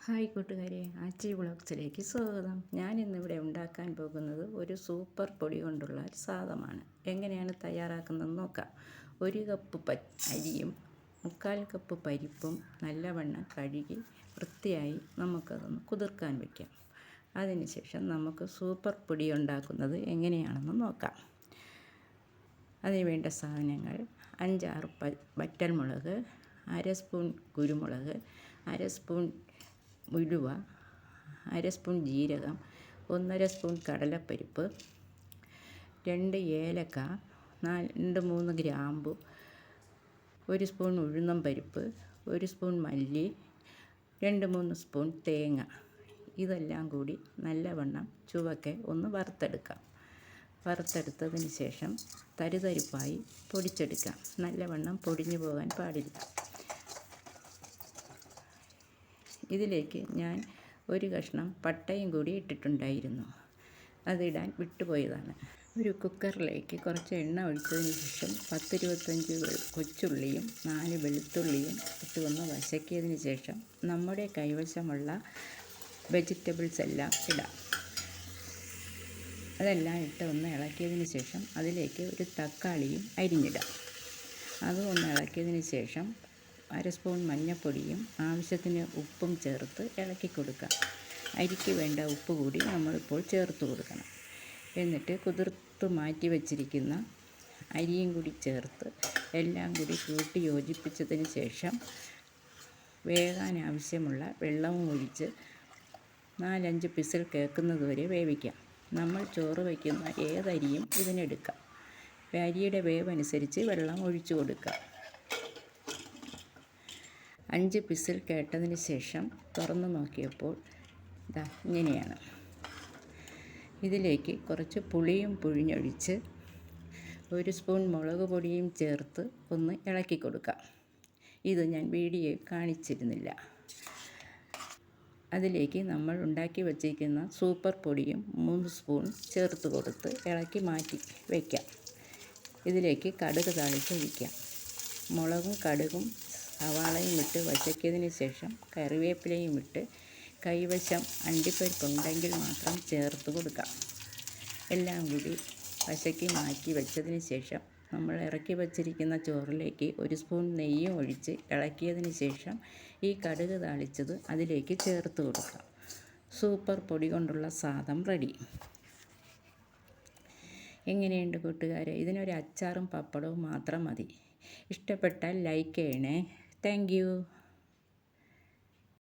Hi കൂട്ടുകാരെ, ആച്ചി വ്ളോഗ്സിലേക്ക് സ്വാഗതം. ഞാനിന്നിവിടെ ഉണ്ടാക്കാൻ പോകുന്നത് ഒരു സൂപ്പർ പൊടി കൊണ്ടുള്ള ഒരു സാധനമാണ്. എങ്ങനെയാണ് തയ്യാറാക്കുന്നതെന്ന് നോക്കാം. 1 കപ്പ് അരിയും 3/4 കപ്പ് പരിപ്പും നല്ലവണ്ണം കഴുകി വൃത്തിയായി നമുക്കതൊന്ന് കുതിർക്കാൻ വയ്ക്കാം. അതിനുശേഷം നമുക്ക് സൂപ്പർ പൊടി ഉണ്ടാക്കുന്നത് എങ്ങനെയാണെന്ന് നോക്കാം. അതിന് വേണ്ട സാധനങ്ങൾ: 5-6 വറ്റൽമുളക്, 1/2 സ്പൂൺ കുരുമുളക്, 1/2 സ്പൂൺ ഉലുവ, 1/2 സ്പൂൺ ജീരകം, 1/2 സ്പൂൺ കടലപ്പരിപ്പ്, 2 ഏലക്ക, 2-3 ഗ്രാമ്പു, 1 സ്പൂൺ ഉഴുന്നും പരിപ്പ്, 1 സ്പൂൺ മല്ലി, 2-3 സ്പൂൺ തേങ്ങ. ഇതെല്ലാം കൂടി നല്ലവണ്ണം ചുവക്കെ ഒന്ന് വറുത്തെടുക്കാം. വറുത്തെടുത്തതിന് ശേഷം തരിതരിപ്പായി പൊടിച്ചെടുക്കാം. നല്ലവണ്ണം പൊടിഞ്ഞു പോകാൻ പാടില്ല. ഇതിലേക്ക് ഞാൻ 1 കഷ്ണം പട്ടയും കൂടി ഇട്ടിട്ടുണ്ടായിരുന്നു. അതിടാൻ വിട്ടുപോയതാണ്. ഒരു കുക്കറിലേക്ക് കുറച്ച് എണ്ണ ഒഴിച്ചതിന് ശേഷം 10-25 കൊച്ചുള്ളിയും 4 വെളുത്തുള്ളിയും ഇട്ട് ഒന്ന് വശക്കിയതിന് ശേഷം നമ്മുടെ കൈവശമുള്ള വെജിറ്റബിൾസ് എല്ലാം ഇടാം. അതെല്ലാം ഇട്ട് ഒന്ന് ഇളക്കിയതിന് ശേഷം അതിലേക്ക് ഒരു തക്കാളിയും അരിഞ്ഞിടാം. അതും ഒന്ന് ഇളക്കിയതിന് ശേഷം 1/2 സ്പൂൺ മഞ്ഞൾപ്പൊടിയും ആവശ്യത്തിന് ഉപ്പും ചേർത്ത് ഇളക്കി കൊടുക്കാം. അരിക്ക് വേണ്ട ഉപ്പ് കൂടി നമ്മളിപ്പോൾ ചേർത്ത് കൊടുക്കണം. എന്നിട്ട് കുതിർത്ത് മാറ്റി വച്ചിരിക്കുന്ന അരിയും കൂടി ചേർത്ത് എല്ലാം കൂടി കൂട്ടി യോജിപ്പിച്ചതിന് ശേഷം വേകാൻ ആവശ്യമുള്ള വെള്ളവും ഒഴിച്ച് 4-5 വിസിൽ കേൾക്കുന്നത് വരെ വേവിക്കാം. നമ്മൾ ചോറ് വയ്ക്കുന്ന ഏതരിയും ഇതിനെടുക്കാം. അരിയുടെ വേവ് അനുസരിച്ച് വെള്ളം ഒഴിച്ചു കൊടുക്കാം. 5 വിസിൽ കേട്ടതിന് ശേഷം തുറന്ന് നോക്കിയപ്പോൾ ഇങ്ങനെയാണ്. ഇതിലേക്ക് കുറച്ച് പുളിയും പിഴിഞ്ഞൊഴിച്ച് 1 സ്പൂൺ മുളക് പൊടിയും ചേർത്ത് ഒന്ന് ഇളക്കി കൊടുക്കാം. ഇത് ഞാൻ വീഡിയോയിൽ കാണിച്ചിരുന്നില്ല. അതിലേക്ക് നമ്മൾ ഉണ്ടാക്കി വച്ചിരിക്കുന്ന സൂപ്പർ പൊടിയും 3 സ്പൂൺ ചേർത്ത് കൊടുത്ത് ഇളക്കി മാറ്റി വയ്ക്കാം. ഇതിലേക്ക് കടുക് താളിച്ചൊഴിക്കാം. മുളകും കടുകും സവാളയും ഇട്ട് വച്ചക്കിയതിന് ശേഷം കറിവേപ്പിലയും ഇട്ട് കൈവശം അണ്ടിപ്പരിപ്പുണ്ടെങ്കിൽ മാത്രം ചേർത്ത് കൊടുക്കാം. എല്ലാം കൂടി വശക്കി മാറ്റി വെച്ചതിന് ശേഷം നമ്മൾ ഇറക്കി വച്ചിരിക്കുന്ന ചോറിലേക്ക് 1 സ്പൂൺ നെയ്യും ഒഴിച്ച് ഇളക്കിയതിന് ശേഷം ഈ കടുക് താളിച്ചത് അതിലേക്ക് ചേർത്ത് കൊടുക്കാം. സൂപ്പർ പൊടി കൊണ്ടുള്ള സാധനം റെഡി. എങ്ങനെയുണ്ട് കൂട്ടുകാരെ? ഇതിനൊരു അച്ചാറും പപ്പടവും മാത്രം മതി. ഇഷ്ടപ്പെട്ടാൽ ലൈക്ക് ചെയ്യണേ. Thank you.